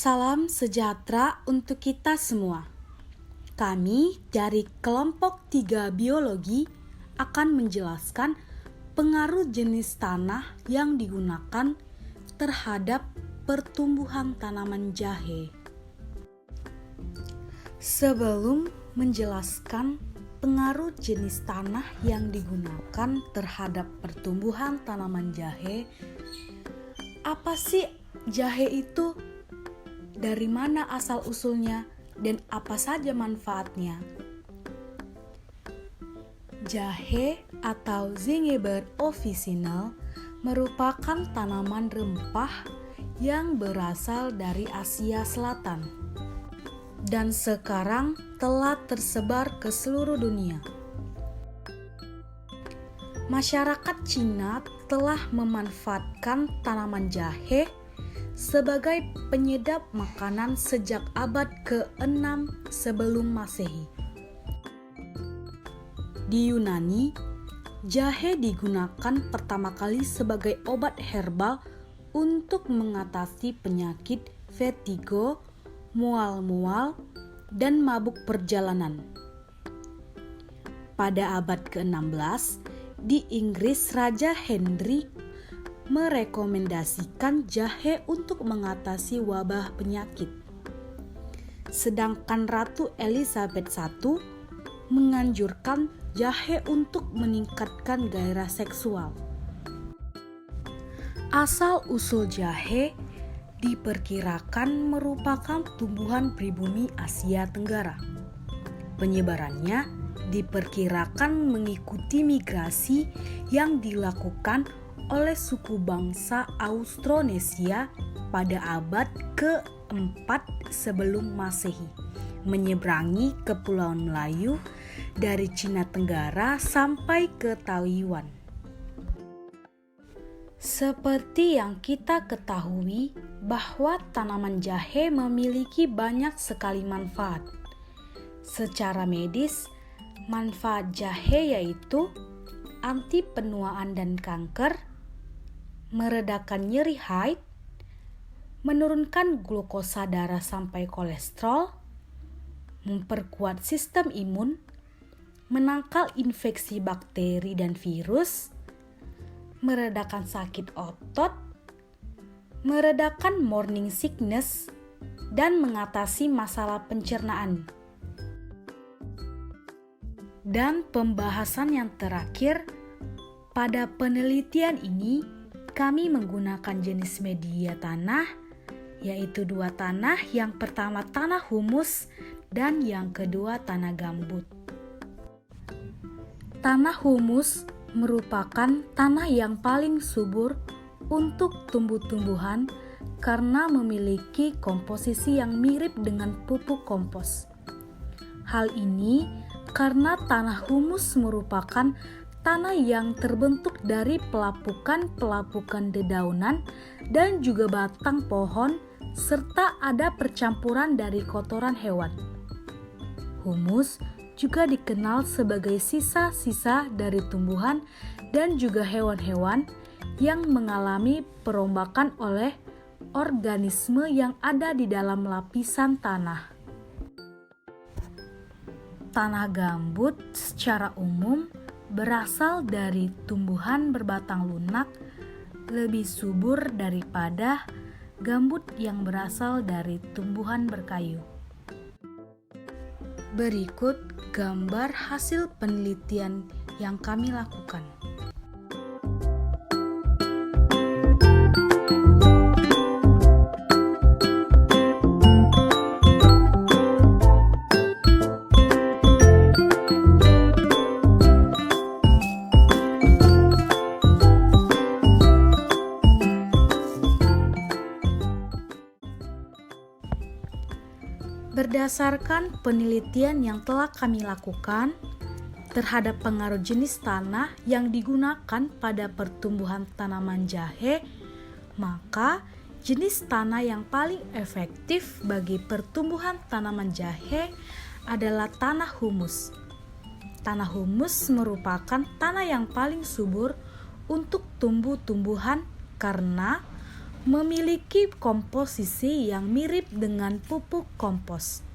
Salam sejahtera untuk kita semua. Kami dari kelompok 3 biologi akan menjelaskan pengaruh jenis tanah yang digunakan terhadap pertumbuhan tanaman jahe. Sebelum menjelaskan pengaruh jenis tanah yang digunakan terhadap pertumbuhan tanaman jahe, apa sih jahe itu? Dari mana asal-usulnya dan apa saja manfaatnya? Jahe atau Zingiber officinal merupakan tanaman rempah yang berasal dari Asia Selatan dan sekarang telah tersebar ke seluruh dunia. Masyarakat Cina telah memanfaatkan tanaman jahe sebagai penyedap makanan sejak abad ke-6 sebelum Masehi. Di Yunani, jahe digunakan pertama kali sebagai obat herbal untuk mengatasi penyakit vertigo, mual-mual, dan mabuk perjalanan. Pada abad ke-16, di Inggris Raja Henry merekomendasikan jahe untuk mengatasi wabah penyakit. Sedangkan Ratu Elizabeth I menganjurkan jahe untuk meningkatkan gairah seksual. Asal-usul jahe diperkirakan merupakan tumbuhan pribumi Asia Tenggara. Penyebarannya diperkirakan mengikuti migrasi yang dilakukan oleh suku bangsa Austronesia pada abad ke-4 sebelum Masehi, menyeberangi Kepulauan Melayu dari Cina Tenggara sampai ke Taiwan. Seperti yang kita ketahui bahwa tanaman jahe memiliki banyak sekali manfaat. Secara medis, manfaat jahe yaitu anti penuaan dan kanker, meredakan nyeri haid, menurunkan glukosa darah sampai kolesterol, memperkuat sistem imun, menangkal infeksi bakteri dan virus, meredakan sakit otot, meredakan morning sickness, dan mengatasi masalah pencernaan. Dan pembahasan yang terakhir, pada penelitian ini kami menggunakan jenis media tanah, yaitu 2 tanah, yang pertama tanah humus dan yang kedua tanah gambut. Tanah humus merupakan tanah yang paling subur untuk tumbuh-tumbuhan karena memiliki komposisi yang mirip dengan pupuk kompos. Hal ini karena tanah humus merupakan tanah yang terbentuk dari pelapukan-pelapukan dedaunan dan juga batang pohon serta ada percampuran dari kotoran hewan. Humus juga dikenal sebagai sisa-sisa dari tumbuhan dan juga hewan-hewan yang mengalami perombakan oleh organisme yang ada di dalam lapisan tanah. Tanah gambut secara umum berasal dari tumbuhan berbatang lunak, lebih subur daripada gambut yang berasal dari tumbuhan berkayu. Berikut gambar hasil penelitian yang kami lakukan. Berdasarkan penelitian yang telah kami lakukan terhadap pengaruh jenis tanah yang digunakan pada pertumbuhan tanaman jahe, maka jenis tanah yang paling efektif bagi pertumbuhan tanaman jahe adalah tanah humus. Tanah humus merupakan tanah yang paling subur untuk tumbuh-tumbuhan karena memiliki komposisi yang mirip dengan pupuk kompos.